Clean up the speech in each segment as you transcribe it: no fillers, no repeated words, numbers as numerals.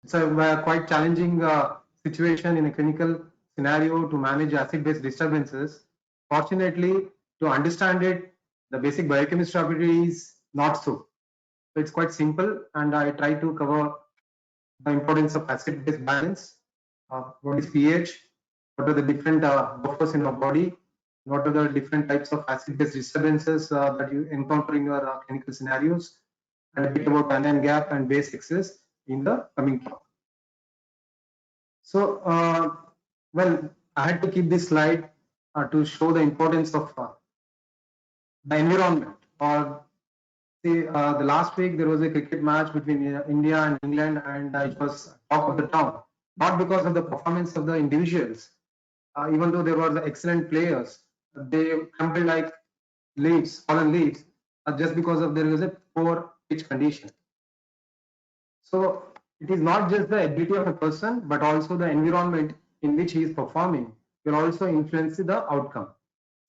It's a quite challenging situation in a clinical scenario to manage acid-base disturbances. Fortunately, to understand it, the basic biochemistry of it is not so. So it's quite simple, and I try to cover the importance of acid-base balance, what is pH, what are the different buffers in our body, what are the different types of acid-base disturbances that you encounter in your clinical scenarios, and a bit about anion gap and base excess in the coming talk. So, well, I had to keep this slide to show the importance of the environment. Or see, the last week there was a cricket match between India and England, and it was talk of the town. Not because of the performance of the individuals, even though there were excellent players, they crumbled like leaves, fallen leaves, just because of there was a poor pitch condition. So it is not just the ability of a person, but also the environment in which he is performing will also influence the outcome.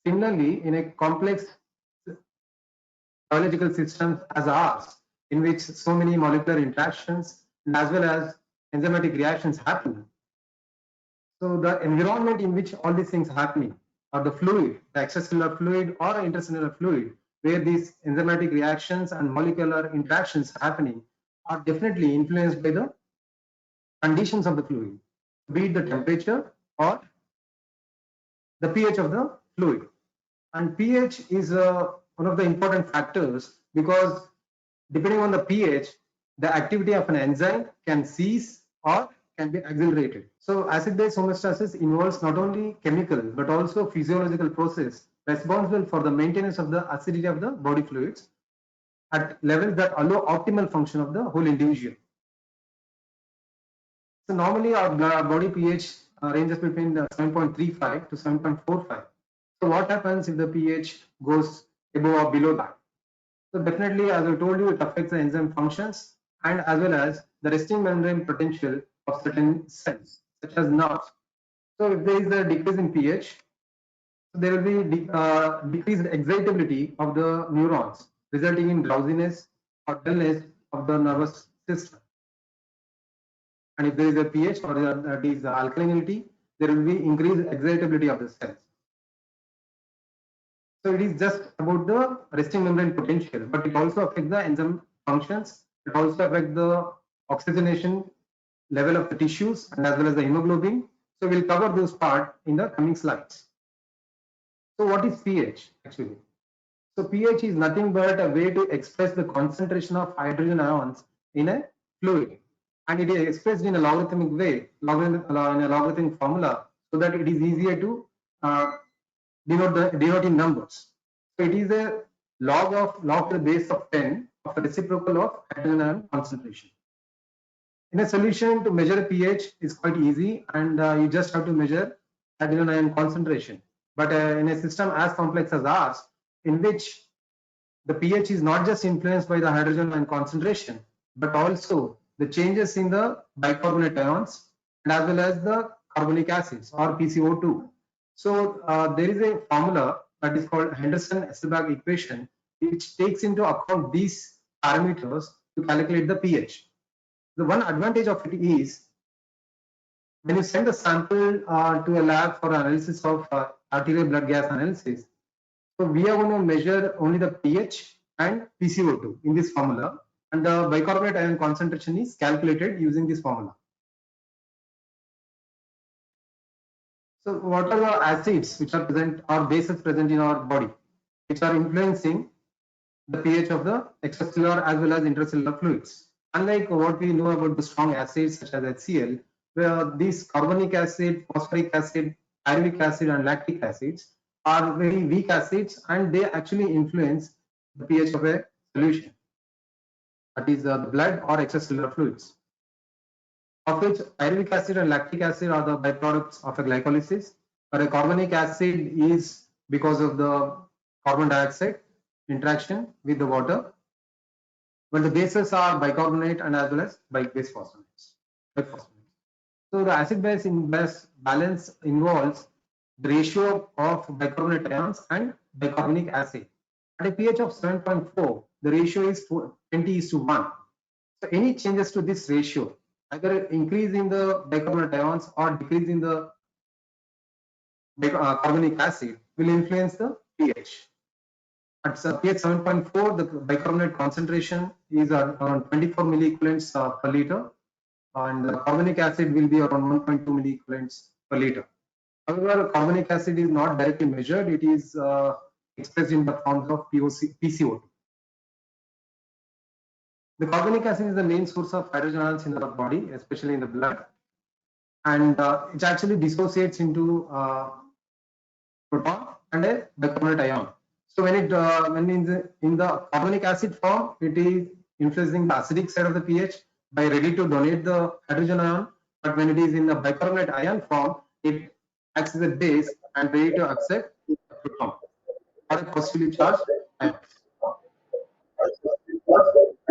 Similarly, in a complex biological system as ours, in which so many molecular interactions and as well as enzymatic reactions happen. So the environment in which all these things are happening, or the fluid, the extracellular fluid or intercellular fluid, where these enzymatic reactions and molecular interactions are happening, are definitely influenced by the conditions of the fluid, be it the temperature or the pH of the fluid. And pH is one of the important factors, because depending on the pH, the activity of an enzyme can cease or can be accelerated. So acid-base homeostasis involves not only chemical but also physiological process responsible for the maintenance of the acidity of the body fluids at levels that allow optimal function of the whole individual. So normally our body pH ranges between 7.35 to 7.45. So what happens if the pH goes above or below that? So definitely, as I told you, it affects the enzyme functions and as well as the resting membrane potential of certain cells, such as nerves. So if there is a decrease in pH, there will be decreased excitability of the neurons, resulting in drowsiness or dullness of the nervous system. And if there is a pH or that is alkalinity, there will be increased excitability of the cells. So it is just about the resting membrane potential, but it also affects the enzyme functions. It also affects the oxygenation level of the tissues and as well as the hemoglobin. So we'll cover those part in the coming slides. So what is pH actually? So pH is nothing but a way to express the concentration of hydrogen ions in a fluid, and it is expressed in a logarithmic way, in a logarithmic formula, so that it is easier to denote in numbers. So it is a log to the base of 10 of a reciprocal of hydrogen ion concentration. In a solution, to measure pH is quite easy, and you just have to measure hydrogen ion concentration. But in a system as complex as ours, in which the pH is not just influenced by the hydrogen ion concentration, but also the changes in the bicarbonate ions and as well as the carbonic acids or PCO2. So there is a formula that is called Henderson-Hasselbalch equation, which takes into account these parameters to calculate the pH. The one advantage of it is when you send the sample to a lab for analysis of arterial blood gas analysis, so we are going to measure only the pH and PCO2 in this formula, and the bicarbonate ion concentration is calculated using this formula. So what are the acids which are present or bases present in our body, which are influencing the pH of the extracellular as well as intracellular fluids? Unlike what we know about the strong acids such as HCl, where these carbonic acid, phosphoric acid, pyruvic acid and lactic acids are very weak acids, and they actually influence the pH of a solution, that is the blood or extracellular fluids, of which pyruvic acid and lactic acid are the byproducts of a glycolysis, but a carbonic acid is because of the carbon dioxide interaction with the water, but the bases are bicarbonate and as well as bisphosphonates. So the acid-base balance involves the ratio of bicarbonate ions and bicarbonic acid. At a pH of 7.4, the ratio is 20:1. So any changes to this ratio either increase in the bicarbonate ions or decrease in the carbonic acid will influence the pH. At pH 7.4, the bicarbonate concentration is around 24 milliequivalents per liter, and the carbonic acid will be around 1.2 milliequivalents per liter. However, carbonic acid is not directly measured; it is expressed in the forms of PCO2. The carbonic acid is the main source of hydrogen ions in our body, especially in the blood, and it actually dissociates into proton and a bicarbonate ion. So when in the carbonic acid form, it is influencing the acidic side of the pH by ready to donate the hydrogen ion. But when it is in the bicarbonate ion form, it acts as a base and ready to accept the proton or a positively charged ion.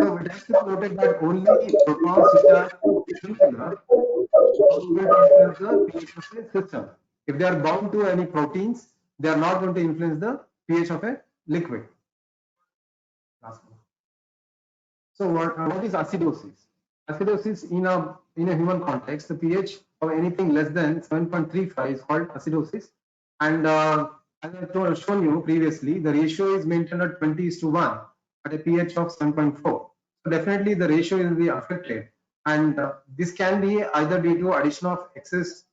So it has to be noted that only protons which are singular are going to influence the pH of a system. If they are bound to any proteins, they are not going to influence the pH of a liquid. So what is acidosis? Acidosis in a human context, the pH of anything less than 7.35 is called acidosis. And as I shown you previously, the ratio is maintained at 20:1 at a pH of 7.4. So definitely the ratio will be affected, and this can be either due to addition of excess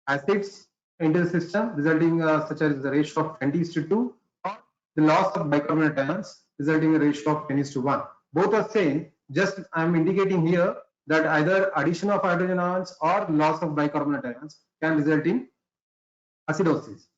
acids into the system, resulting such as the ratio of 20:2, or the loss of bicarbonate ions, resulting in a ratio of 10:1. Both are same. Just I am indicating here that either addition of hydrogen ions or loss of bicarbonate ions can result in acidosis.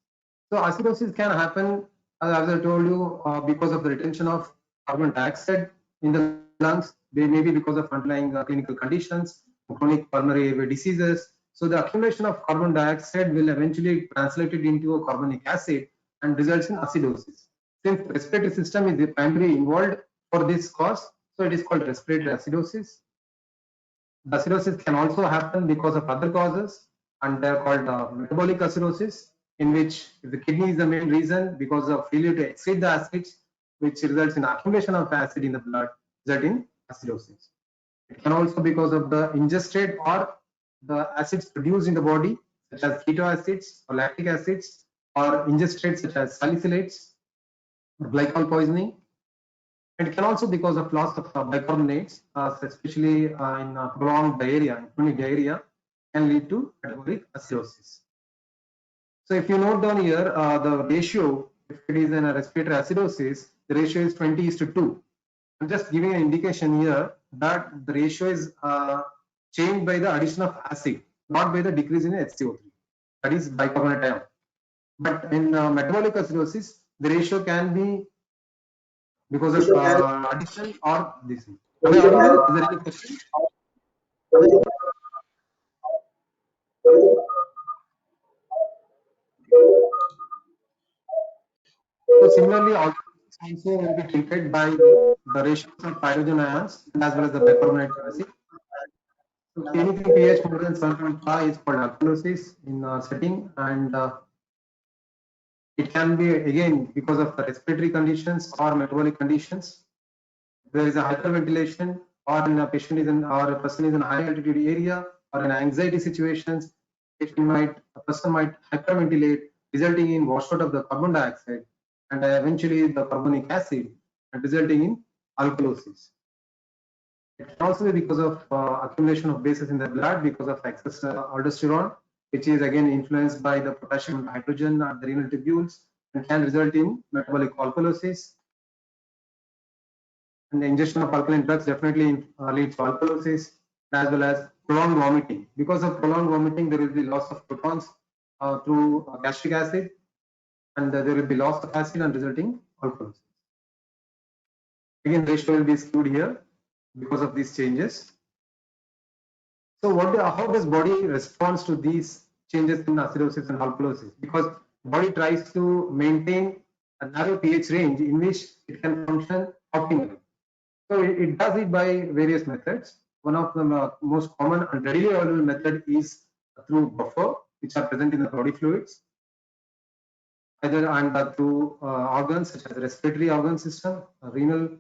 So acidosis can happen, as I told you, because of the retention of carbon dioxide in the lungs. They may be because of underlying clinical conditions, chronic pulmonary diseases. So the accumulation of carbon dioxide will eventually translate it into a carbonic acid and results in acidosis. Since the respiratory system is primarily involved for this cause, so it is called respiratory acidosis. The acidosis can also happen because of other causes, and they are called metabolic acidosis, in which if the kidney is the main reason because of failure to excrete the acids, which results in accumulation of acid in the blood, resulting in acidosis. It can also because of the ingested or the acids produced in the body, such as keto acids or lactic acids, or ingested such as salicylates, glycol poisoning. It can also because of loss of bicarbonates, especially in prolonged diarrhea, chronic diarrhea, can lead to metabolic acidosis. So if you note down here, the ratio, if it is in a respiratory acidosis, the ratio is 20:2. I'm just giving an indication here that the ratio is changed by the addition of acid, not by the decrease in HCO3, that is bicarbonate ion. But in metabolic acidosis, the ratio can be because of addition or this. Am I audible? Is there any question? So similarly, also will be treated by the ratios of hydrogen ions as well as the bicarbonate acid. So anything pH more than 7.5 is called alkalosis in setting, and it can be again because of the respiratory conditions or metabolic conditions. There is a hyperventilation, or in a patient is in, or a person is in a high altitude area, or in anxiety situations, a person might hyperventilate, resulting in washout of the carbon dioxide and eventually the carbonic acid, and resulting in alkalosis. It can also be because of accumulation of bases in the blood because of excess aldosterone, which is again influenced by the potassium and hydrogen and the renal tubules, and can result in metabolic alkalosis. And the ingestion of alkaline drugs definitely leads to alkalosis, as well as prolonged vomiting. Because of prolonged vomiting, there will be loss of protons through gastric acid, and there will be loss of acid and resulting alkalosis. Again, ratio will be skewed here because of these changes. So how does body responds to these changes in acidosis and alkalosis? Because body tries to maintain a narrow pH range in which it can function optimally. So it does it by various methods. One of the most common and readily available method is through buffer, which are present in the body fluids, either and through organs such as the respiratory organ system, renal,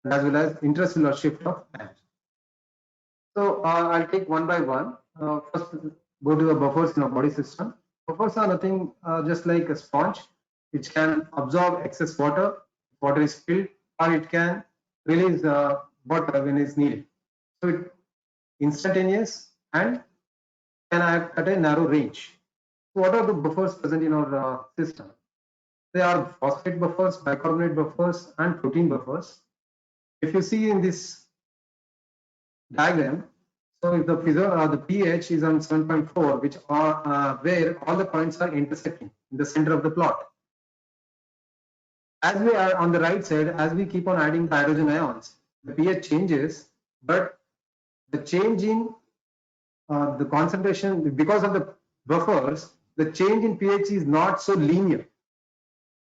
as well as intracellular shift of ions. So I'll take one by one. First, go to the buffers in a body system. Buffers are nothing just like a sponge, which can absorb excess water, water is spilled, or it can release water when it's needed. So it instantaneous and can act at a narrow range. So what are the buffers present in our system? They are phosphate buffers, bicarbonate buffers, and protein buffers. If you see in this diagram, so if the pH is on 7.4, which are where all the points are intersecting in the center of the plot. As we are on the right side, as we keep on adding the hydrogen ions, the pH changes, but the change in the concentration because of the buffers, the change in pH is not so linear.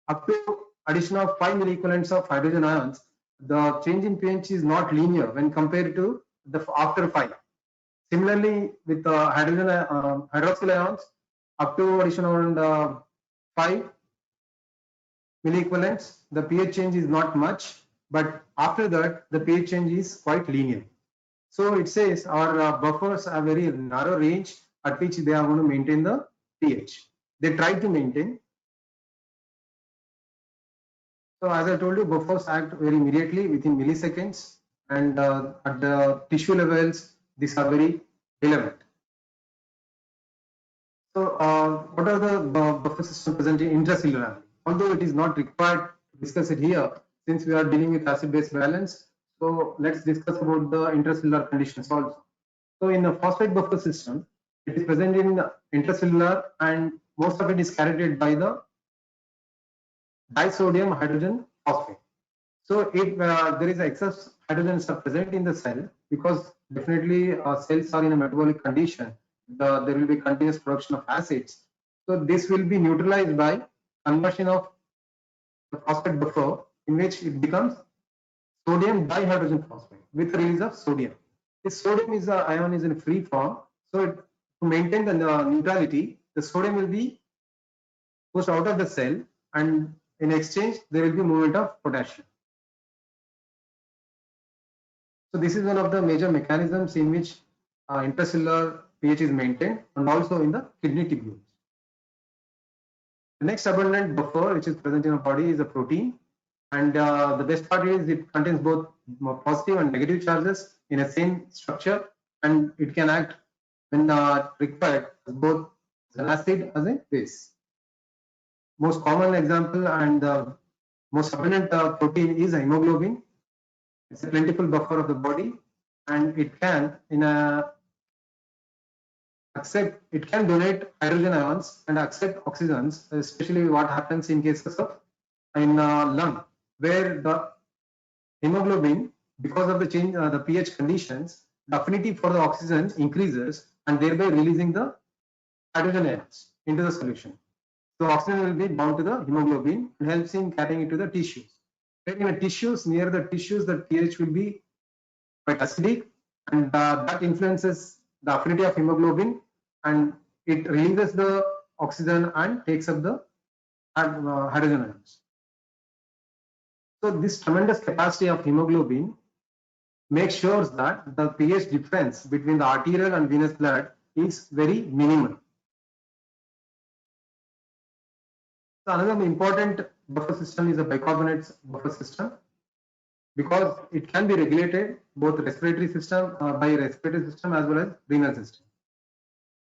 Up to addition of 5 milliequivalents of hydrogen ions, the change in pH is not linear when compared to the after 5. Similarly, with hydrogen hydroxyl ions, up to addition around 5 milliequivalents, the pH change is not much, but after that, the pH change is quite linear. So it says our buffers are very narrow range at which they are going to maintain the pH. They try to maintain. So as I told you, buffers act very immediately within milliseconds, and at the tissue levels, these are very relevant. So what are the buffer system present intracellularly? Although it is not required to discuss it here, since we are dealing with acid-base balance, so let's discuss about the intracellular conditions also. So in a phosphate buffer system, it is present in intracellular, and most of it is carried by the disodium hydrogen phosphate. So if there is excess hydrogens are present in the cell, because definitely cells are in a metabolic condition, there will be continuous production of acids. So this will be neutralized by conversion of the phosphate buffer, in which it becomes sodium dihydrogen phosphate with the release of sodium. This sodium is ion is in free form, so to maintain the neutrality, the sodium will be pushed out of the cell, and in exchange there will be movement of potassium. So this is one of the major mechanisms in which intracellular pH is maintained, and also in the kidney tubules. The next abundant buffer which is present in our body is a protein, and the best part is it contains both positive and negative charges in a same structure, and it can act when required as both an acid as a base. Most common example and the most abundant protein is hemoglobin. It's a plentiful buffer of the body, and it can it can donate hydrogen ions and accept oxygens, especially what happens in cases of lung, where the hemoglobin, because of the change the pH conditions, the affinity for the oxygen increases, and thereby releasing the hydrogen ions into the solution. So oxygen will be bound to the hemoglobin and helps in carrying it to the tissues. When in the tissues, near the tissues, the pH will be quite acidic, and that influences the affinity of hemoglobin, and it releases the oxygen and takes up the hydrogen ions. So this tremendous capacity of hemoglobin makes sure that the pH difference between the arterial and venous blood is very minimal. So another important buffer system is a bicarbonate buffer system, because it can be regulated both respiratory system by respiratory system as well as renal system,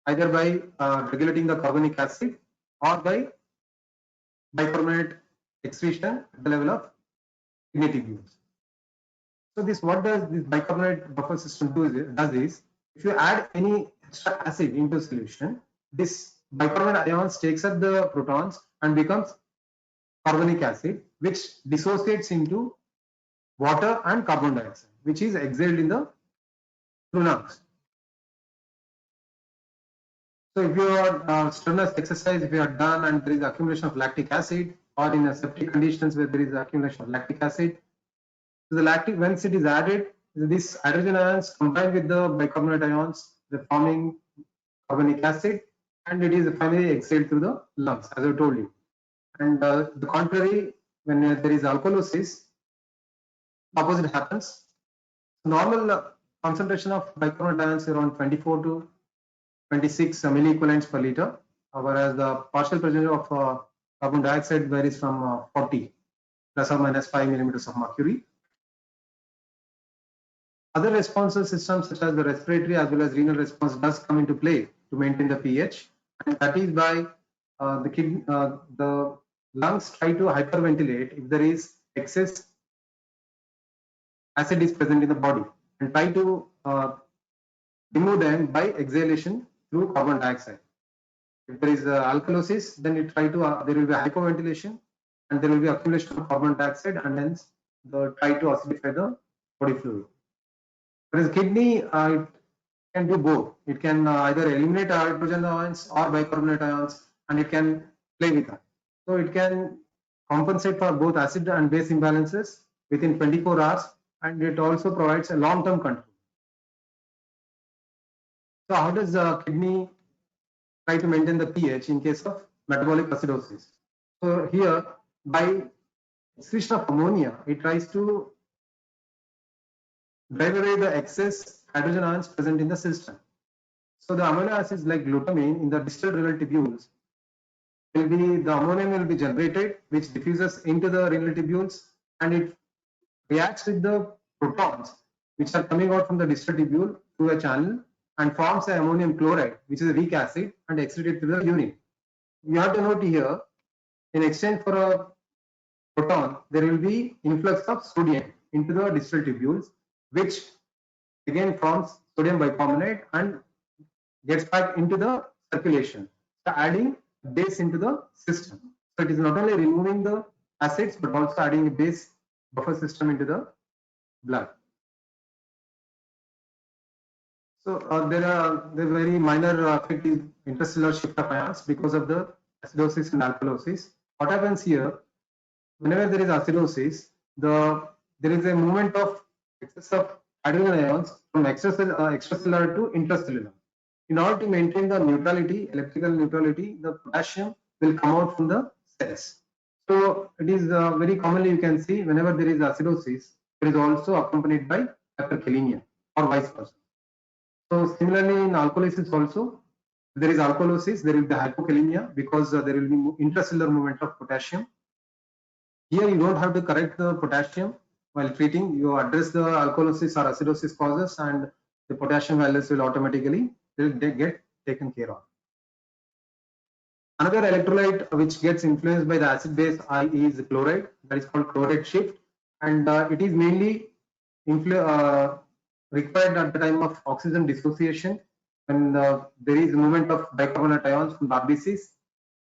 either by regulating the carbonic acid or by bicarbonate excretion at the level of kidney tubules. So this what does this bicarbonate buffer system does is, if you add any extra acid into solution, this bicarbonate ions takes up the protons and becomes carbonic acid, which dissociates into water and carbon dioxide, which is exhaled in the lungs. So if you are strenuous exercise, if you are done and there is accumulation of lactic acid, or in a septic conditions where there is accumulation of lactic acid, so the lactic, once it is added, these hydrogen ions combine with the bicarbonate ions, they're forming carbonic acid, and it is finally exhaled through the lungs, as I told you. And the contrary, when there is alkalosis, opposite happens. Normal concentration of bicarbonate ions is around 24 to 26 milliequivalents per liter, whereas the partial pressure of carbon dioxide varies from 40 plus or minus 5 millimeters of mercury. Other responsive systems such as the respiratory as well as renal response does come into play to maintain the pH, and that is by the lungs try to hyperventilate if there is excess acid is present in the body, and try to remove them by exhalation through carbon dioxide. If there is alkalosis, then it try to there will be hyperventilation and there will be accumulation of carbon dioxide, and hence the try to acidify the body fluid. Whereas kidney, it can do both. It can either eliminate hydrogen ions or bicarbonate ions, and it can play with that. So it can compensate for both acid and base imbalances within 24 hours, and it also provides a long-term control. So how does the kidney try to maintain the pH in case of metabolic acidosis? So here, by excretion of ammonia, it tries to drive away the excess hydrogen ions present in the system. So the amino acids like glutamine in the distal renal tubules will be, the ammonium will be generated, which diffuses into the renal tubules, and it reacts with the protons which are coming out from the distal tubule through a channel and forms the ammonium chloride, which is a weak acid, and excreted through the urine. You have to note here, in exchange for a proton, there will be influx of sodium into the distal tubules, which again forms sodium bicarbonate and gets back into the circulation, so adding base into the system. So it is not only removing the acids but also adding a base buffer system into the blood. So there are the very minor effect is interstellar shift of ions because of the acidosis and alkalosis. What happens here, whenever there is acidosis, there is a movement of excess of hydrogen ions from extracellular to intracellular. In order to maintain the neutrality, electrical neutrality, the potassium will come out from the cells. So it is very commonly you can see whenever there is acidosis, it is also accompanied by hyperkalemia or vice versa. So similarly in alkalosis also, if there is alkalosis, there will be hypokalemia because there will be intracellular movement of potassium. Here you don't have to correct the potassium while treating, you address the alkalosis or acidosis causes, and the potassium values will automatically get taken care of. Another electrolyte which gets influenced by the acid base is chloride, that is called chloride shift, and it is mainly required at the time of oxygen dissociation when there is movement of bicarbonate ions from the RBCs.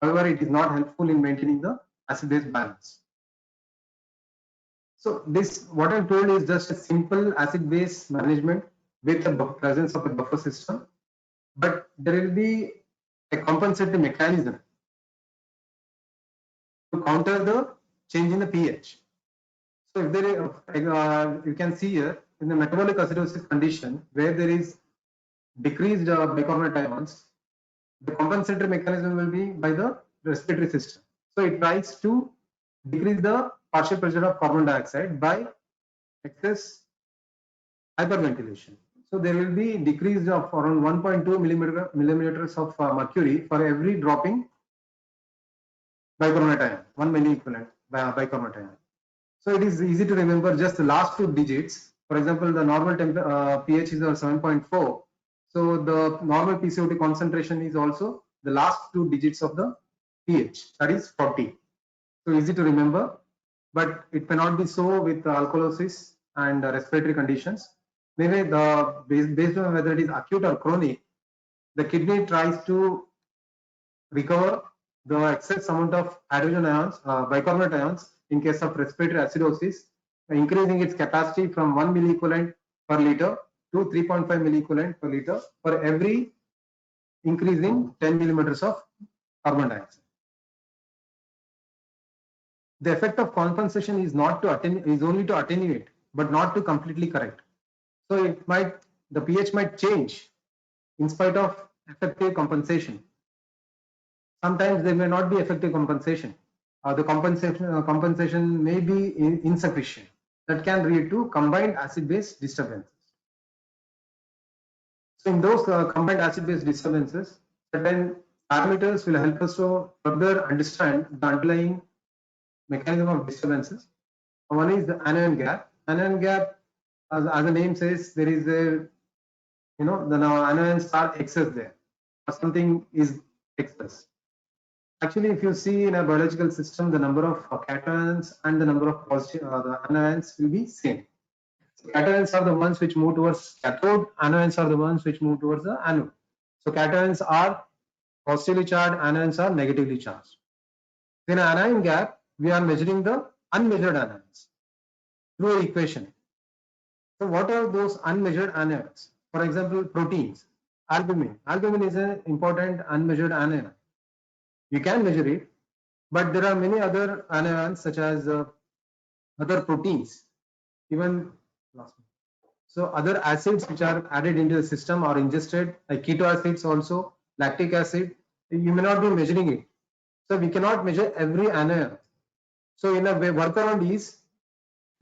However, it is not helpful in maintaining the acid base balance. So this, what I'm told, is just a simple acid base management with the presence of a buffer system, but there will be a compensating mechanism to counter the change in the pH. So if there is, you can see here in the metabolic acidosis condition where there is decreased bicarbonate ions, the compensatory mechanism will be by the respiratory system. So it tries to decrease the partial pressure of carbon dioxide by excess hyperventilation. So there will be decrease of around 1.2 millimeters of mercury for every dropping bicarbonate ion, 1 milliequivalent bicarbonate ion. So it is easy to remember just the last two digits. For example, the normal pH is 7.4. So the normal PCO2 concentration is also the last two digits of the pH, that is 40. So easy to remember, but it cannot be so with alkalosis and respiratory conditions. Maybe based on whether it is acute or chronic, the kidney tries to recover the excess amount of hydrogen ions, bicarbonate ions in case of respiratory acidosis, increasing its capacity from 1 milliequivalent per liter to 3.5 milliequivalent per liter for every increasing 10 millimeters of carbon dioxide. The effect of compensation is not to is only to attenuate, but not to completely correct. So it might, the pH might change in spite of effective compensation. Sometimes there may not be effective compensation. The compensation may be insufficient. That can lead to combined acid-base disturbances. So in those combined acid-base disturbances, certain parameters will help us to further understand the underlying mechanism of disturbances. One is the anion gap. Anion gap, as the name says, there is a, the anions are excess there, or something is excess. Actually, if you see in a biological system, the number of cations and the number of positive the anions will be same. So cations are the ones which move towards cathode, anions are the ones which move towards the anode. So cations are positively charged, anions are negatively charged. In an anion gap, we are measuring the unmeasured anions through an equation. So what are those unmeasured anions? For example, proteins, albumin. Albumin is an important unmeasured anion. You can measure it, but there are many other anions such as other proteins, even so other acids which are added into the system or ingested, like keto acids also, lactic acid, you may not be measuring it. So we cannot measure every anion. So in a way, workaround is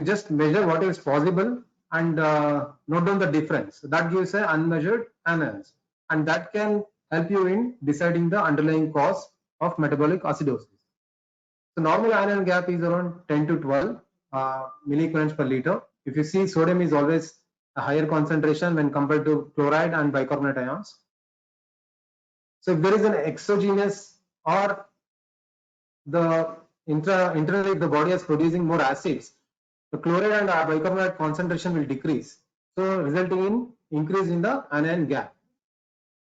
just measure what is possible and note down the difference. So that gives an unmeasured anions, and that can help you in deciding the underlying cause of metabolic acidosis. So normal anion gap is around 10 to 12 milliequivalents per liter. If you see, sodium is always a higher concentration when compared to chloride and bicarbonate ions. So if there is an exogenous or the internally the body is producing more acids, the chloride and bicarbonate concentration will decrease, so resulting in increase in the anion gap.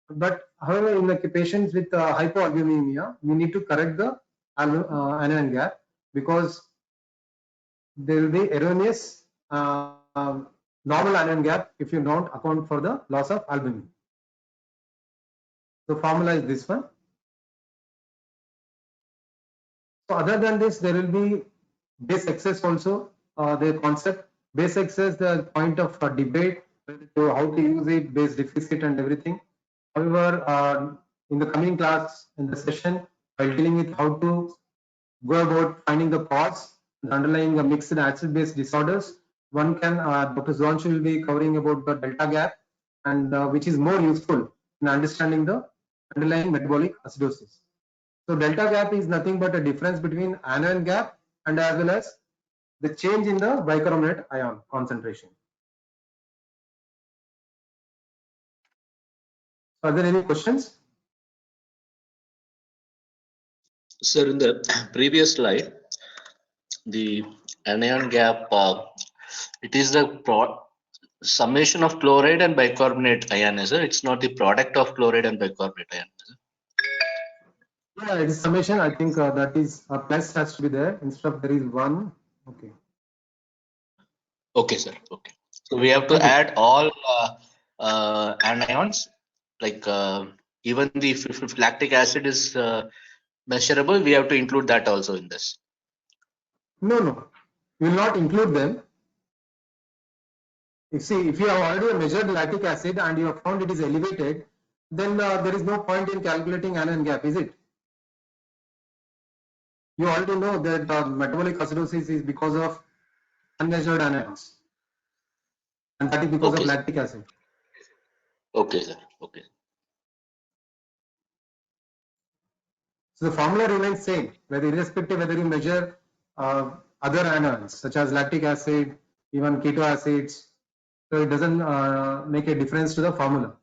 But however, in the patients with hypoalbuminemia, we need to correct the anion gap, because there will be erroneous normal anion gap if you don't account for the loss of albumin. So formula is this one. So other than this, there will be base excess also. The concept base excess, the point of debate, how to use it, base deficit and everything. However, in the coming class, in the session, while dealing with how to go about finding the cause, the underlying mixed acid-base disorders, one can, Dr. Sudhanshu will be covering about the delta gap, and which is more useful in understanding the underlying metabolic acidosis. So delta gap is nothing but a difference between anion gap and as well as the change in the bicarbonate ion concentration. Are there any questions? Sir, in the previous slide, the anion gap, it is the summation of chloride and bicarbonate ion, is it? It's not the product of chloride and bicarbonate ion, is it? Yeah, it is summation. I think that is a plus has to be there instead of there is one. Okay. Okay, sir. Okay. So we have to add all anions, like even the if lactic acid is measurable, we have to include that also in this. No. We will not include them. You see, if you have already measured lactic acid and you have found it is elevated, then there is no point in calculating anion gap, is it? You already know that metabolic acidosis is because of unmeasured anions, and that is because of lactic acid. Okay, sir. Okay. So the formula remains same, whether irrespective whether you measure other anions such as lactic acid, even keto acids. So it doesn't make a difference to the formula.